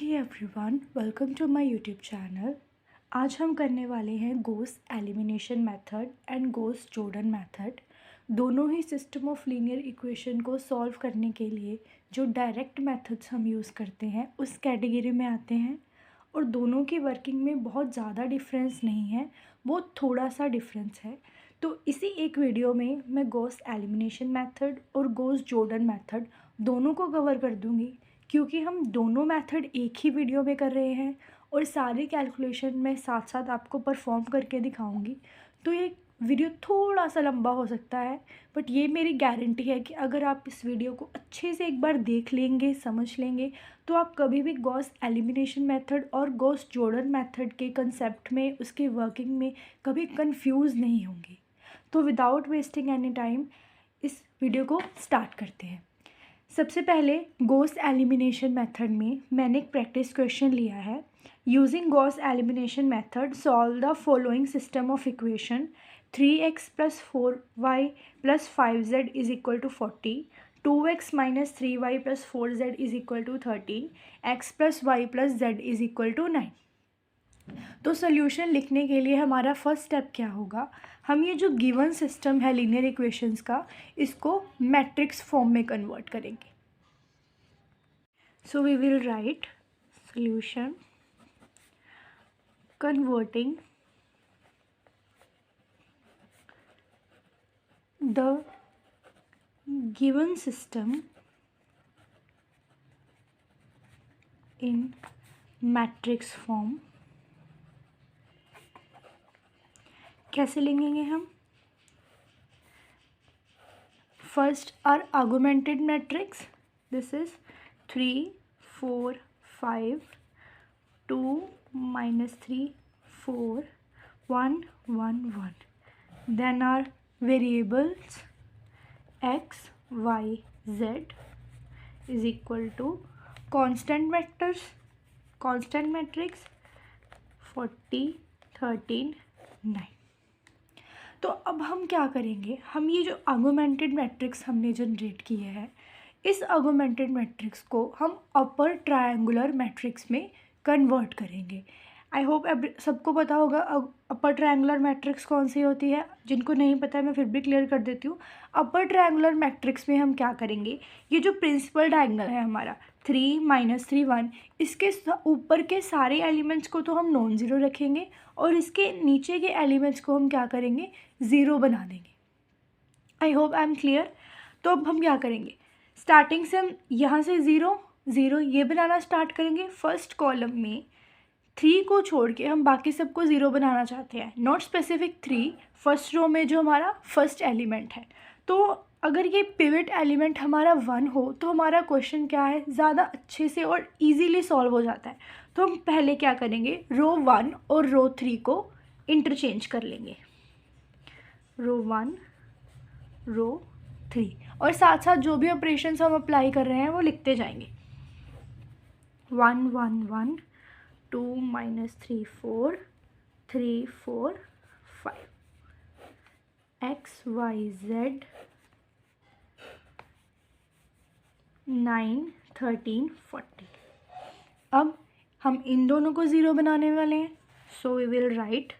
Everyone, welcome to my YouTube channel. आज हम करने वाले हैं Gauss elimination method and Gauss Jordan method. दोनों ही सिस्टम ऑफ लीनियर इक्वेशन को सॉल्व करने के लिए जो डायरेक्ट मेथड्स हम यूज़ करते हैं उस कैटेगरी में आते हैं, और दोनों की वर्किंग में बहुत ज़्यादा डिफरेंस नहीं है, बहुत थोड़ा सा डिफरेंस है। तो इसी एक वीडियो में मैं गॉस एलिमिनेशन मेथड और गॉस जॉर्डन मेथड दोनों को कवर कर दूँगी, क्योंकि हम दोनों मेथड एक ही वीडियो में कर रहे हैं और सारी कैलकुलेशन मैं साथ साथ आपको परफॉर्म करके दिखाऊंगी। तो ये वीडियो थोड़ा सा लंबा हो सकता है, बट ये मेरी गारंटी है कि अगर आप इस वीडियो को अच्छे से एक बार देख लेंगे, समझ लेंगे, तो आप कभी भी गॉस एलिमिनेशन मेथड और गॉस जॉर्डन मेथड के कंसेप्ट में, उसके वर्किंग में कभी कंफ्यूज नहीं होंगे। तो विदाउट वेस्टिंग एनी टाइम इस वीडियो को स्टार्ट करते हैं। सबसे पहले गॉस एलिमिनेशन मेथड में मैंने एक प्रैक्टिस क्वेश्चन लिया है। Using Gauss elimination method solve the following system of equation 3x + 4y + 5z = 40, 2x - 3y + 4z = 13, x + y + z = 9। तो सोल्यूशन लिखने के लिए हमारा फर्स्ट स्टेप क्या होगा, हम ये जो गिवन सिस्टम है लीनियर इक्वेशंस का, इसको मैट्रिक्स फॉर्म में कन्वर्ट करेंगे। So we will write solution converting the given system in matrix form. कैसे लिखेंगे हम? First our augmented matrix, this is 3 4 5 2 - 3 4 1 1 1. Then our variables x y z is equal to constant matrix 40 13 9. तो अब हम क्या करेंगे, हम ये जो आर्गुमेंटेड मैट्रिक्स हमने जनरेट किए हैं, इस आर्गुमेंटेड मैट्रिक्स को हम अपर ट्रायंगुलर मैट्रिक्स में कन्वर्ट करेंगे। आई होप सबको पता होगा अपर ट्रायंगुलर मैट्रिक्स कौन सी होती है। जिनको नहीं पता है मैं फिर भी क्लियर कर देती हूँ। अपर ट्रायंगुलर मैट्रिक्स में हम क्या करेंगे, ये जो प्रिंसिपल डायगोनल है हमारा 3 - 3 1, इसके ऊपर के सारे एलिमेंट्स को तो हम नॉन ज़ीरो रखेंगे और इसके नीचे के एलिमेंट्स को हम क्या करेंगे, ज़ीरो बना देंगे। I hope I am clear. तो अब हम क्या करेंगे, स्टार्टिंग से हम यहाँ से 0 0 ये बनाना स्टार्ट करेंगे। फर्स्ट कॉलम में 3 को छोड़ के हम बाकी सबको 0 बनाना चाहते हैं, नॉट स्पेसिफिक 3, फर्स्ट रो में जो हमारा फर्स्ट एलिमेंट है। तो अगर ये पिवट एलिमेंट हमारा 1 हो तो हमारा क्वेश्चन क्या है, ज़्यादा अच्छे से और इजीली सॉल्व हो जाता है। तो हम पहले क्या करेंगे, रो 1 और रो 3 को इंटरचेंज कर लेंगे, रो 1 रो 3, और साथ साथ जो भी ऑपरेशंस हम अप्लाई कर रहे हैं वो लिखते जाएंगे। 1 1 1 2 - 3 4 3 4 5 x y z 9 13 40। अब हम इन दोनों को 0 बनाने वाले हैं, so we will write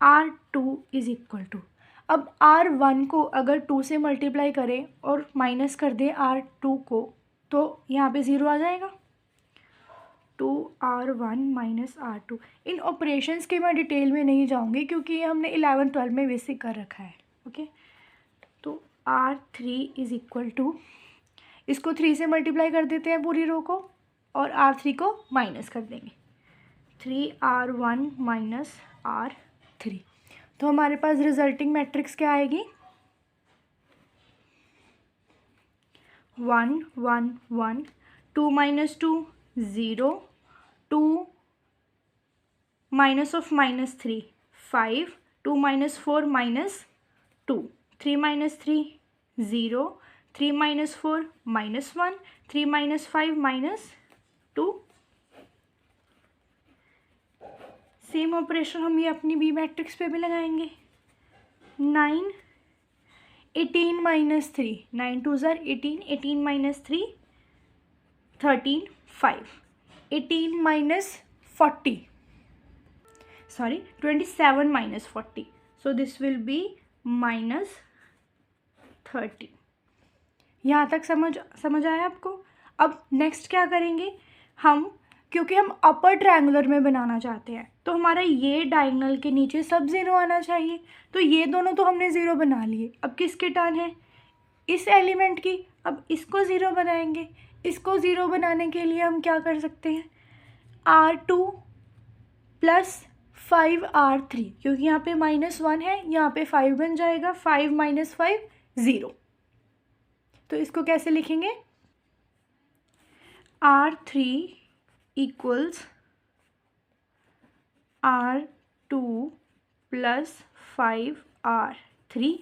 R2 is equal to, अब R1 को अगर 2 से मल्टीप्लाई करें और माइनस कर दें R2 को, तो यहाँ पे 0 आ जाएगा। 2R1 - R2। इन ऑपरेशंस के मैं डिटेल में नहीं जाऊँगी क्योंकि ये हमने 11 12 में बेसिक कर रखा है। ओके, तो R3 इज इक्वल टू, इसको 3 से मल्टीप्लाई कर देते हैं पूरी रो को और R3 को माइनस कर देंगे, 3R1 - R3। तो हमारे पास रिजल्टिंग मैट्रिक्स क्या आएगी, 1 1 1 2 - 2 0 2 -3 5 2 - 4 -2 3 - 3 0 3 - 4 -1 3 - 5 -2। सेम ऑपरेशन हम ये अपनी बी मैट्रिक्स पे भी लगाएंगे। 9 18 - 3 9 2 ज़र 18 18 - 3 13 5 18 minus 40, sorry 27 minus 40, so this will be minus 30. यहाँ तक समझ आया आपको? अब नेक्स्ट क्या करेंगे हम, क्योंकि हम अपर ट्रायंगुलर में बनाना चाहते हैं तो हमारा ये डायगोनल के नीचे सब ज़ीरो आना चाहिए, तो ये दोनों तो हमने ज़ीरो बना लिए। अब किसकी टर्न है? इस एलिमेंट की। अब इसको ज़ीरो बनाएंगे। इसको ज़ीरो बनाने के लिए हम क्या कर सकते हैं, R2 प्लस 5R3, क्योंकि यहाँ पे -1 है, यहाँ पे 5 बन जाएगा, 5 - 5 0। तो इसको कैसे लिखेंगे, R3 equals R2 plus 5R3,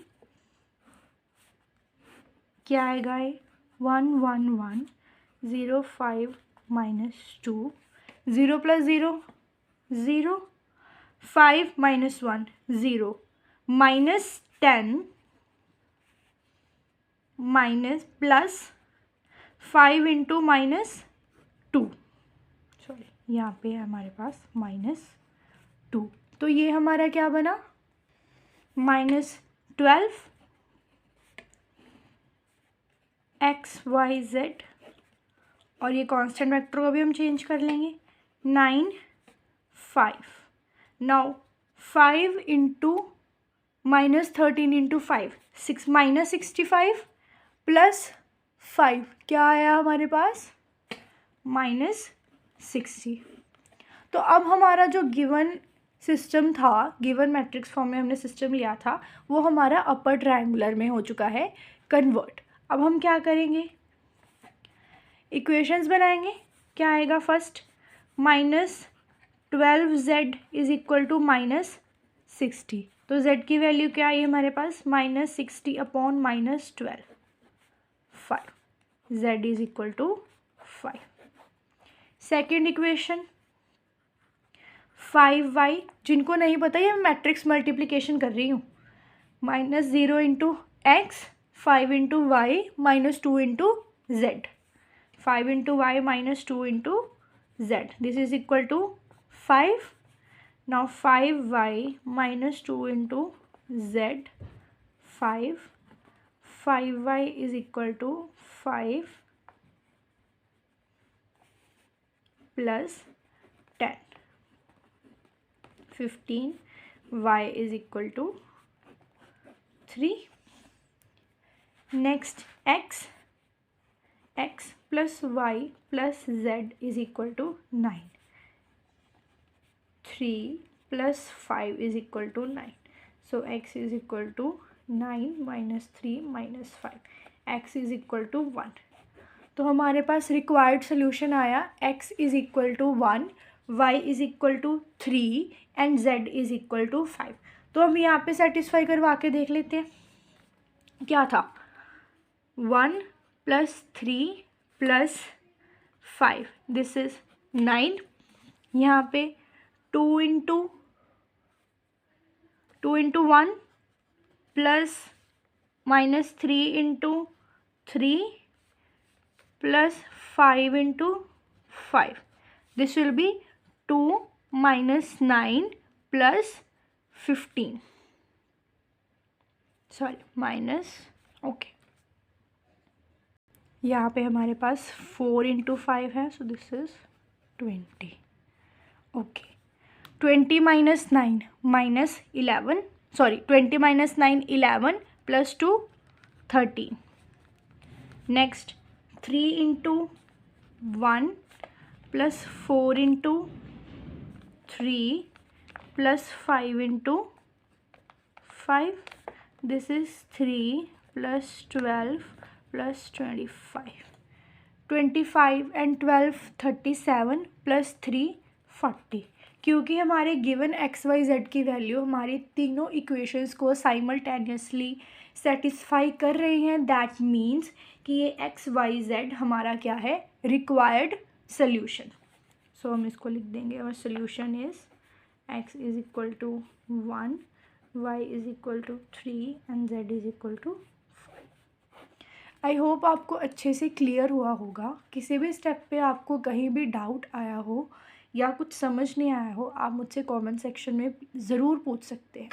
क्या आएगा ये 1 1 1 0 5 -2, 0 + 0 0, 5 - 1 0, -10 माइनस प्लस 5 इंटू -2, सॉरी यहाँ पे है हमारे पास -2, तो ये हमारा क्या बना -12 XYZ, और ये कांस्टेंट वेक्टर को भी हम चेंज कर लेंगे 9 5। नाउ 5 इंटू -13 इंटू 5 -65 प्लस 5 क्या आया हमारे पास -60। तो अब हमारा जो गिवन सिस्टम था, गिवन मैट्रिक्स फॉर्म में हमने सिस्टम लिया था, वो हमारा अपर ट्रायंगुलर में हो चुका है कन्वर्ट। अब हम क्या करेंगे, इक्वेशंस बनाएंगे। क्या आएगा first, -12Z is equal to -60, तो Z की वैल्यू क्या आई हमारे पास -60 upon -12, 5, Z is equal to 5। Second equation 5Y, जिनको नहीं पता ये मैं मैट्रिक्स मल्टीप्लिकेशन कर रही हूँ, -0 into x, 5 into y, -2 into z, 5 into y -2 into z, this is equal to 5। Now 5y -2 into z 5, 5y is equal to 5 plus 10, 15, y is equal to 3. Next x plus y plus z is equal to 9. 3 plus 5 is equal to 9. So x is equal to 9 minus 3 minus 5. x is equal to 1. तो हमारे पास required solution आया x is equal to 1, y is equal to 3 and z is equal to 5. तो हम यहाँ पे satisfy करवा के देख लेते हैं क्या था, 1 प्लस 3 प्लस 5, दिस इज 9, यहाँ पे 2 into 1 plus -3 into 3 plus 5 into 5, this will be 2 minus 9 plus 15, sorry minus, okay, यहाँ पे हमारे पास 4 इंटू 5 है, so this is 20, okay. 20 minus 9 minus 11, sorry 20 minus 9 11 plus 2 13. Next 3 into 1 plus 4 into 3 plus 5 into 5, this is 3 plus 12 plus 25. 25 and 12 37 plus 3 40, क्योंकि हमारे given x y Z की value हमारी तीनों equations को साइमल्टेनियसली सेटिस्फाई कर रही हैं, दैट मीन्स कि ये एक्स वाई जेड हमारा क्या है, रिक्वायर्ड सोल्यूशन। सो हम इसको लिख देंगे, और solution is x is equal to 1, y is equal to 3 and z is equal to 5। I hope आपको अच्छे से क्लियर हुआ होगा। किसी भी स्टेप पे आपको कहीं भी डाउट आया हो या कुछ समझ नहीं आया हो, आप मुझसे कमेंट सेक्शन में ज़रूर पूछ सकते हैं।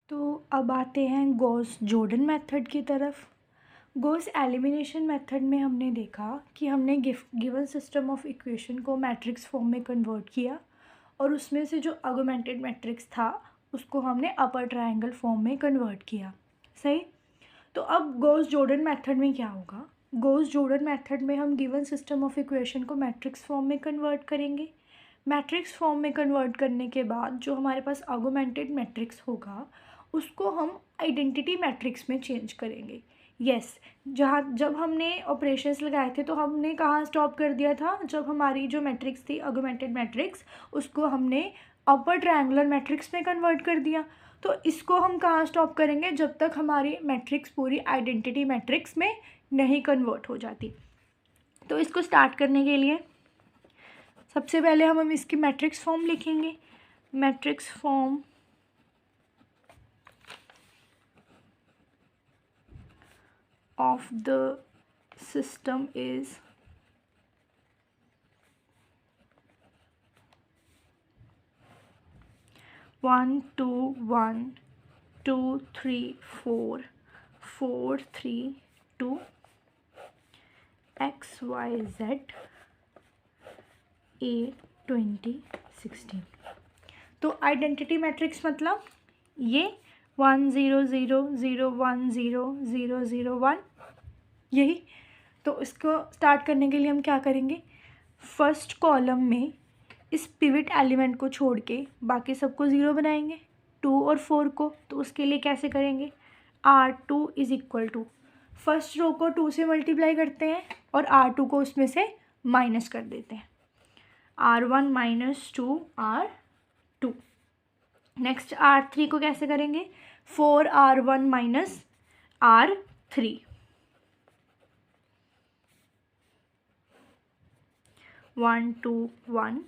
तो अब आते हैं गॉस जॉर्डन मेथड की तरफ। गॉस एलिमिनेशन मेथड में हमने देखा कि हमने गिवन सिस्टम ऑफ इक्वेशन को मैट्रिक्स फॉर्म में कन्वर्ट किया और उसमें से जो ऑगमेंटेड मैट्रिक्स था उसको हमने अपर ट्रायंगल फॉर्म में कन्वर्ट किया। सही। तो अब गॉस जॉर्डन मेथड में क्या होगा? गॉस जॉर्डन मेथड में हम गिवन सिस्टम ऑफ इक्वेशन को मैट्रिक्स फॉर्म में कन्वर्ट करेंगे। मैट्रिक्स फॉर्म में कन्वर्ट करने के बाद जो हमारे पास ऑगमेंटेड मैट्रिक्स होगा उसको हम आइडेंटिटी मैट्रिक्स में चेंज करेंगे। जब हमने ऑपरेशंस लगाए थे तो हमने कहाँ स्टॉप कर दिया था? जब हमारी जो मैट्रिक्स थी ऑगमेंटेड मैट्रिक्स, उसको हमने अपर ट्रायंगुलर मैट्रिक्स में कन्वर्ट कर दिया। तो इसको हम कहाँ स्टॉप करेंगे? जब तक हमारी मैट्रिक्स पूरी आइडेंटिटी मैट्रिक्स में नहीं कन्वर्ट हो जाती। तो इसको स्टार्ट करने के लिए सबसे पहले हम इसकी मैट्रिक्स फॉर्म लिखेंगे। Matrix form of the system is 1 2 1 2 3 4 4 3 2 x y z a 20 16। तो आइडेंटिटी मैट्रिक्स मतलब ये 1 0 0 0 1 0 0 0 1, यही। तो इसको स्टार्ट करने के लिए हम क्या करेंगे? फर्स्ट कॉलम में इस पिवट एलिमेंट को छोड़ के बाकी सबको ज़ीरो बनाएंगे, 2 और 4 को। तो उसके लिए कैसे करेंगे? R2 is equal to, first row को 2 से मल्टीप्लाई करते हैं और R2 को उसमें से माइनस कर देते हैं। R1 minus 2 R2। Next R3 को कैसे करेंगे? 4R1 minus R3। 1 2 1,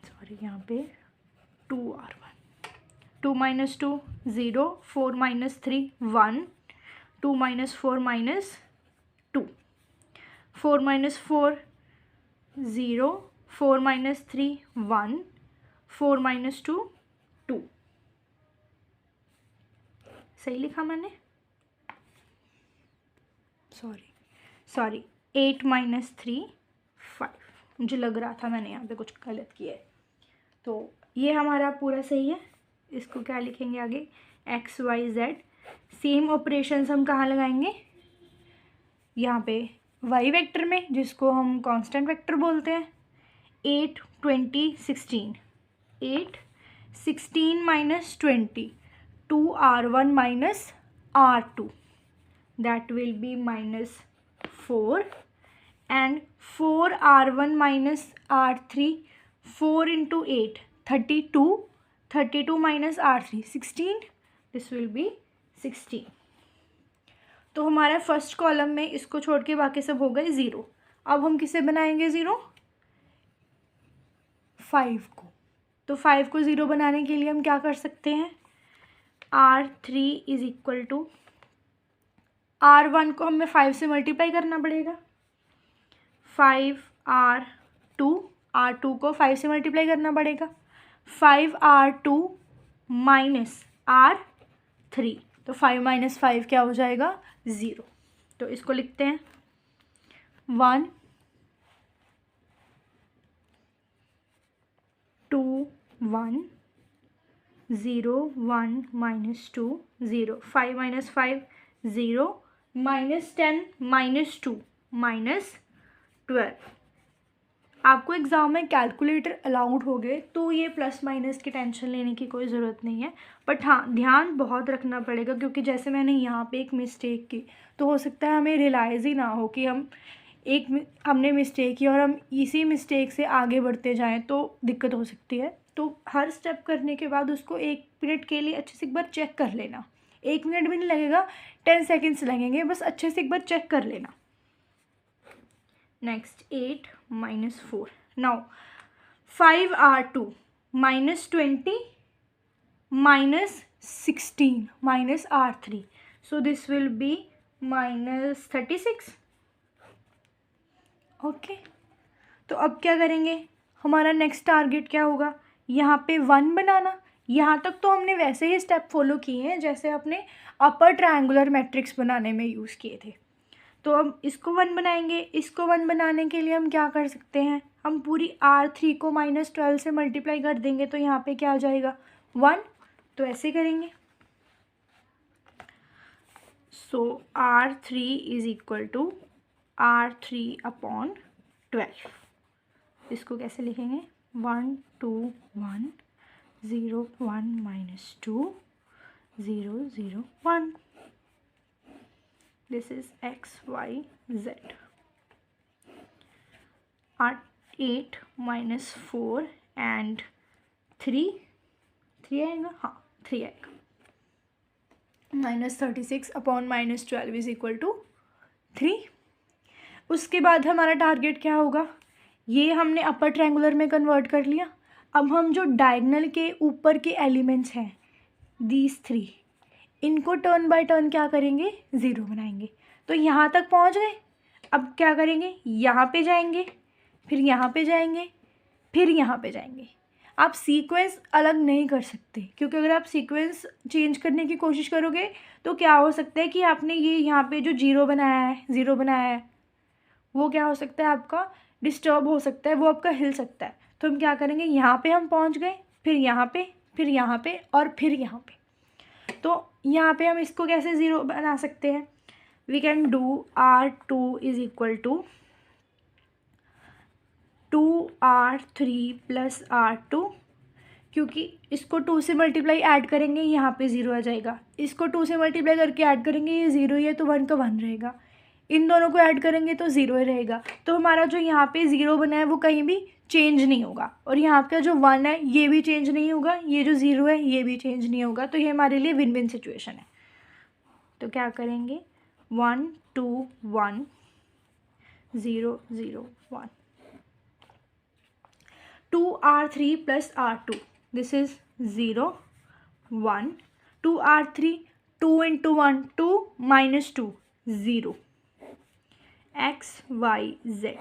सॉरी यहाँ पे 2R1, 2 minus 2 0, 4 minus 3 1, 2 minus 4 minus 2, 4 minus 4 0, 4 minus 3 1, 4 minus 2 2। सही लिखा मैंने? Sorry 8 minus 3 5। मुझे लग रहा था मैंने यहाँ पे कुछ गलत किया है। तो ये हमारा पूरा सही है। इसको क्या लिखेंगे आगे? X y z. Same operations हम कहाँ लगाएंगे? यहाँ पे वाई वेक्टर में, जिसको हम कांस्टेंट वेक्टर बोलते हैं। 8 20 16, 8 16 minus 20, 2R1 minus R2, that will be minus 4, and 4R1 minus R3, 4 into 8 32, 32 minus R3 16, this will be 16। तो हमारा फर्स्ट कॉलम में इसको छोड़ के बाकी सब हो गए ज़ीरो। अब हम किसे बनाएंगे ज़ीरो? 5 को। तो 5 को ज़ीरो बनाने के लिए हम क्या कर सकते हैं? R3 is equal to, R1 को हमें 5 से मल्टीप्लाई करना पड़ेगा। 5R2, R2 को 5 से मल्टीप्लाई करना पड़ेगा। 5R2 माइनस R3, तो 5 माइनस 5 क्या हो जाएगा? 0। तो इसको लिखते हैं 1 2 1 0 1 minus 2 0, 5 minus 5 0, minus 10 minus 2 minus 12। आपको एग्ज़ाम में कैलकुलेटर अलाउड हो गए तो ये प्लस माइनस की टेंशन लेने की कोई ज़रूरत नहीं है। बट हाँ, ध्यान बहुत रखना पड़ेगा, क्योंकि जैसे मैंने यहाँ पे एक मिस्टेक की तो हो सकता है हमें रियलाइज़ ही ना हो कि हमने मिस्टेक की और हम इसी मिस्टेक से आगे बढ़ते जाएं तो दिक्कत हो सकती है। तो हर स्टेप करने के बाद उसको 1 मिनट के लिए अच्छे से एक बार चेक कर लेना। 1 मिनट भी नहीं लगेगा, 10 सेकेंड्स लगेंगे, बस अच्छे से एक बार चेक कर लेना। Next 8 minus 4। Now 5R2 minus 20 minus 16 minus R3. So this will be minus 36. Okay, तो अब क्या करेंगे, हमारा नेक्स्ट टारगेट क्या होगा, यहाँ पे 1 बनाना। यहाँ तक तो हमने वैसे ही स्टेप फॉलो किए हैं जैसे अपने अपर ट्रायंगुलर मैट्रिक्स बनाने में यूज़ किए थे। तो अब इसको 1 बनाएंगे। इसको 1 बनाने के लिए हम क्या कर सकते हैं, हम पूरी R3 को -12 से मल्टीप्लाई कर देंगे तो यहाँ पे क्या आ जाएगा 1। तो ऐसे करेंगे। So R3 is equal to R3/12। इसको कैसे लिखेंगे, 1 2 1 0 1 -2 0 0 1। This is x, y, z. 8 minus 4 and 3 आएगा, हाँ 3 आएगा। -36/-12 इज इक्वल टू 3। उसके बाद हमारा टारगेट क्या होगा, ये हमने अपर ट्रायंगुलर में कन्वर्ट कर लिया। अब हम जो डायगोनल के ऊपर के एलिमेंट्स हैं दीज 3, इनको टर्न बाय टर्न क्या करेंगे, 0 बनाएंगे। तो यहाँ तक पहुँच गए। अब क्या करेंगे, यहाँ पे जाएंगे, फिर यहाँ पे जाएंगे, फिर यहाँ पे जाएंगे। आप सीक्वेंस अलग नहीं कर सकते, क्योंकि अगर आप सीक्वेंस चेंज करने की कोशिश करोगे तो क्या हो सकता है कि आपने ये यहाँ पे जो 0 बनाया है वो क्या हो सकता है, आपका डिस्टर्ब हो सकता है, वो आपका हिल सकता है। तो हम क्या करेंगे, यहाँ पे हम पहुँच गए, फिर यहाँ पे, फिर यहाँ पे और फिर यहाँ पे। तो यहाँ पे हम इसको कैसे 0 बना सकते हैं, we can do R2 is equal to 2R3 plus R2, क्योंकि इसको 2 से मल्टीप्लाई ऐड करेंगे यहाँ पे 0 आ जाएगा। इसको 2 से मल्टीप्लाई करके ऐड करेंगे, ये 0 ही है तो 1 का 1 रहेगा। इन दोनों को ऐड करेंगे तो 0 ही रहेगा। तो हमारा जो यहाँ पे 0 बना है वो कहीं भी चेंज नहीं होगा, और यहाँ का जो 1 है ये भी चेंज नहीं होगा, ये जो 0 है ये भी चेंज नहीं होगा। तो ये हमारे लिए विन विन सिचुएशन है। तो क्या करेंगे, 1 2 1 0 0 1 2R3 plus R2, this is 0 1 2R3, 2 into 1 2 minus 2 0 x y z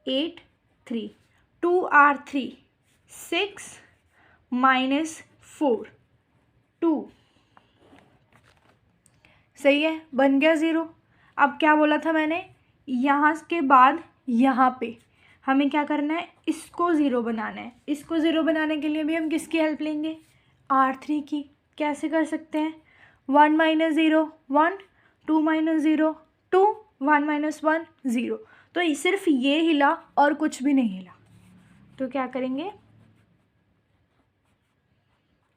8 3 2R3 6 minus 4 2। सही है, बन गया 0। अब क्या बोला था मैंने, यहाँ के बाद यहाँ पे हमें क्या करना है, इसको 0 बनाना है। इसको 0 बनाने के लिए भी हम किसकी हेल्प लेंगे, R3 की। कैसे कर सकते हैं, 1 - 0 1 2 - 0 2 1 - 1 0। तो सिर्फ ये हिला और कुछ भी नहीं हिला। तो क्या करेंगे,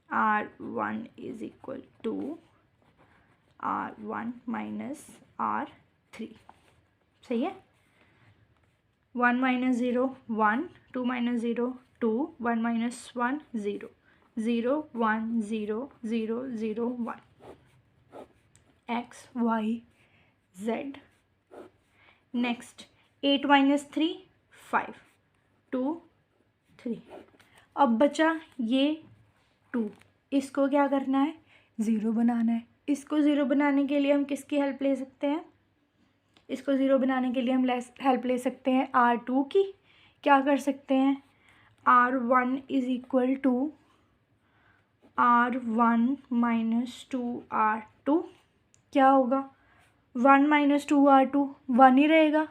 R1 is equal to R1 minus R3। सही है, 1 - 0 1 2 - 0 2 1 - 1 0 0 1 0 0 0 1 x y z। नेक्स्ट 8 - 3 5 2 3। अब बचा ये 2, इसको क्या करना है, 0 बनाना है। इसको 0 बनाने के लिए हम किसकी हेल्प ले सकते हैं, इसको 0 बनाने के लिए हम हेल्प ले सकते हैं R2 की। क्या कर सकते हैं, R1 is equal to R1 - 2R2। क्या होगा, 1 - 2R2 1 ही रहेगा,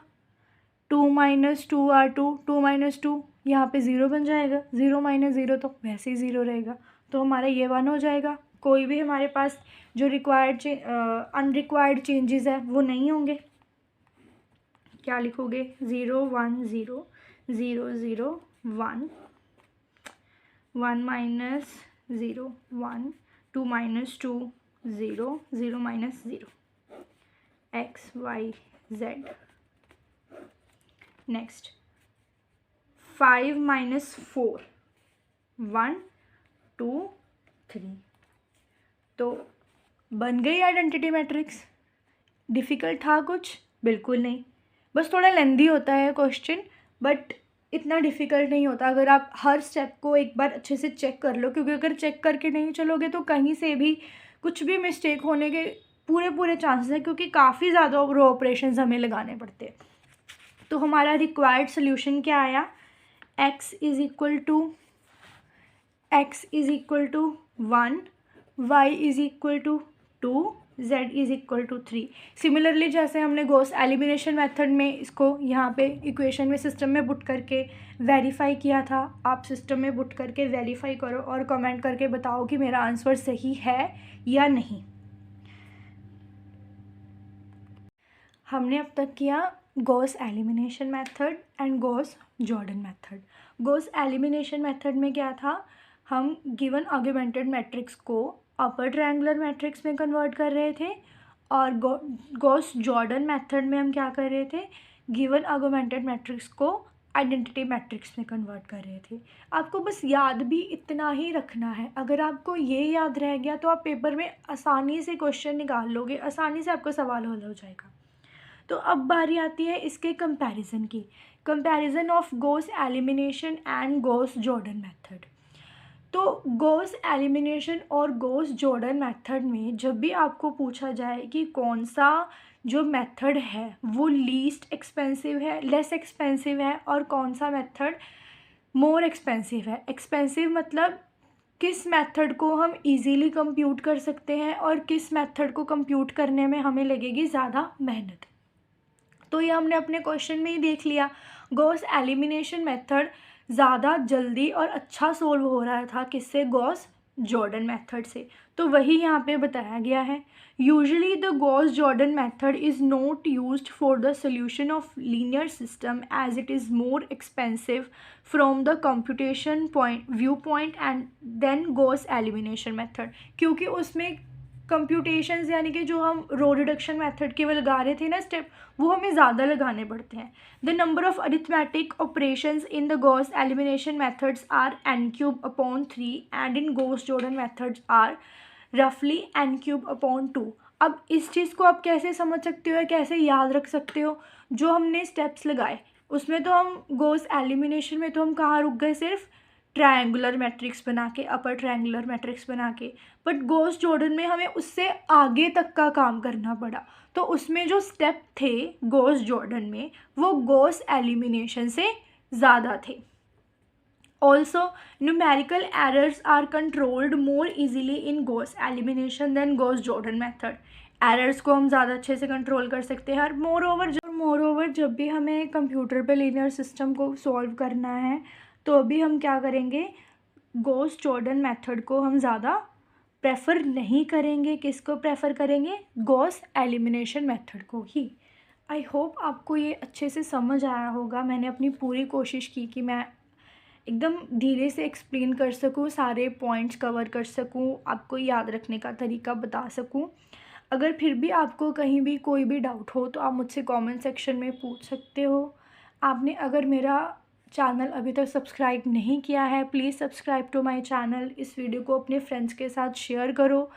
2 - 2R2 2 - 2, यहाँ पे 0 बन जाएगा। 0 - 0 तो वैसे ही 0 रहेगा, तो हमारा ये 1 हो जाएगा। कोई भी हमारे पास जो रिक्वायर्ड अनरिक्वायर्ड चेंजेस है वो नहीं होंगे। क्या लिखोगे, 0 1 0 0 0 1 1 - 0 1 2 - 2 0 0 - 0 x y z। नेक्स्ट 5 - 4 1 2 3। तो बन गई आइडेंटिटी मैट्रिक्स। डिफ़िकल्ट था कुछ, बिल्कुल नहीं, बस थोड़ा लेंदी होता है क्वेश्चन, बट इतना डिफ़िकल्ट नहीं होता अगर आप हर स्टेप को एक बार अच्छे से चेक कर लो, क्योंकि अगर चेक करके नहीं चलोगे तो कहीं से भी कुछ भी मिस्टेक होने के पूरे चांसेस हैं, क्योंकि काफ़ी ज़्यादा रो ऑपरेशंस हमें लगाने पड़ते हैं। तो हमारा रिक्वायर्ड सोल्यूशन क्या आया, x is equal to 1, y is equal to 2, z is equal to 3। Similarly जैसे हमने गॉस एलिमिनेशन मेथड में इसको यहाँ पे इक्वेशन में सिस्टम में पुट करके वेरीफाई किया था, आप सिस्टम में पुट करके वेरीफाई करो और कमेंट करके बताओ कि मेरा आंसर सही है या नहीं। हमने अब तक किया Gauss elimination method and Gauss Jordan method. Gauss elimination method में क्या था, हम गिवन आर्गुमेंटेड मैट्रिक्स को अपर ट्रायंगुलर मैट्रिक्स में कन्वर्ट कर रहे थे, और गॉस जॉर्डन मेथड में हम क्या कर रहे थे, गिवन आर्गुमेंटेड मैट्रिक्स को आइडेंटिटी मैट्रिक्स में कन्वर्ट कर रहे थे। आपको बस याद भी इतना ही रखना है, अगर आपको ये याद रह गया तो आप पेपर में आसानी से क्वेश्चन निकाल लोगे, आसानी से आपका सवाल हल हो जाएगा। तो अब बारी आती है इसके कंपैरिजन की, comparison of Gauss elimination and Gauss Jordan method. तो गॉस एलिमिनेशन और गॉस जॉर्डन मेथड में जब भी आपको पूछा जाए कि कौन सा जो मेथड है वो लीस्ट एक्सपेंसिव है, लेस एक्सपेंसिव है, और कौन सा मेथड मोर एक्सपेंसिव है। एक्सपेंसिव मतलब किस मेथड को हम इजीली कंप्यूट कर सकते हैं और किस मेथड को कंप्यूट करने में हमें लगेगी ज़्यादा मेहनत। तो ये हमने अपने क्वेश्चन में ही देख लिया, गॉस एलिमिनेशन मेथड ज़्यादा जल्दी और अच्छा सोल्व हो रहा था किससे, गॉस जॉर्डन मेथड से। तो वही यहाँ पे बताया गया है, usually the Gauss Jordan method is not used for the solution of linear system as it is more expensive from the computation view point and then Gauss elimination method, क्योंकि उसमें कंप्यूटेशंस यानी कि जो हम रो रिडक्शन मेथड के वो लगा रहे थे ना स्टेप, वो हमें ज़्यादा लगाने पड़ते हैं। The number of arithmetic operations in the Gauss elimination methods are n³/3 and in Gauss Jordan methods are रफली n³/2। अब इस चीज़ को आप कैसे समझ सकते हो, कैसे याद रख सकते हो, जो हमने स्टेप्स लगाए उसमें तो हम गॉस एलिमिनेशन में तो हम कहाँ रुक गए, सिर्फ ट्रायंगुलर मैट्रिक्स बना के, अपर ट्रायंगुलर मैट्रिक्स बना के, बट गॉस जॉर्डन में हमें उससे आगे तक का काम करना पड़ा। तो उसमें जो स्टेप थे गॉस जॉर्डन में वो गॉस एलिमिनेशन से ज़्यादा थे। Also numerical errors are controlled more easily in Gauss elimination than Gauss Jordan method. Errors को हम ज़्यादा अच्छे से कंट्रोल कर सकते हैं। और मोर ओवर जब भी हमें कंप्यूटर पे लीनियर सिस्टम को सॉल्व करना है तो अभी हम क्या करेंगे, गॉस जॉर्डन मेथड को हम ज़्यादा प्रेफर नहीं करेंगे। किसको प्रेफर करेंगे, गॉस एलिमिनेशन मेथड को ही। आई होप आपको ये अच्छे से समझ आया होगा। मैंने अपनी पूरी कोशिश की कि मैं एकदम धीरे से एक्सप्लेन कर सकूँ, सारे पॉइंट्स कवर कर सकूँ, आपको याद रखने का तरीका बता सकूँ। अगर फिर भी आपको कहीं भी कोई भी डाउट हो तो आप मुझसे कमेंट सेक्शन में पूछ सकते हो। आपने अगर मेरा चैनल अभी तक सब्सक्राइब नहीं किया है, please subscribe to my channel. इस वीडियो को अपने फ्रेंड्स के साथ शेयर करो।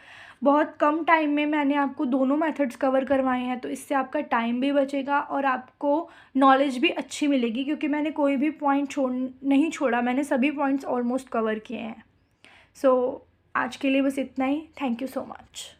बहुत कम टाइम में मैंने आपको दोनों मेथड्स कवर करवाए हैं, तो इससे आपका टाइम भी बचेगा और आपको नॉलेज भी अच्छी मिलेगी, क्योंकि मैंने कोई भी पॉइंट नहीं छोड़ा, मैंने सभी पॉइंट्स ऑलमोस्ट कवर किए हैं। सो आज के लिए बस इतना ही। Thank you so much.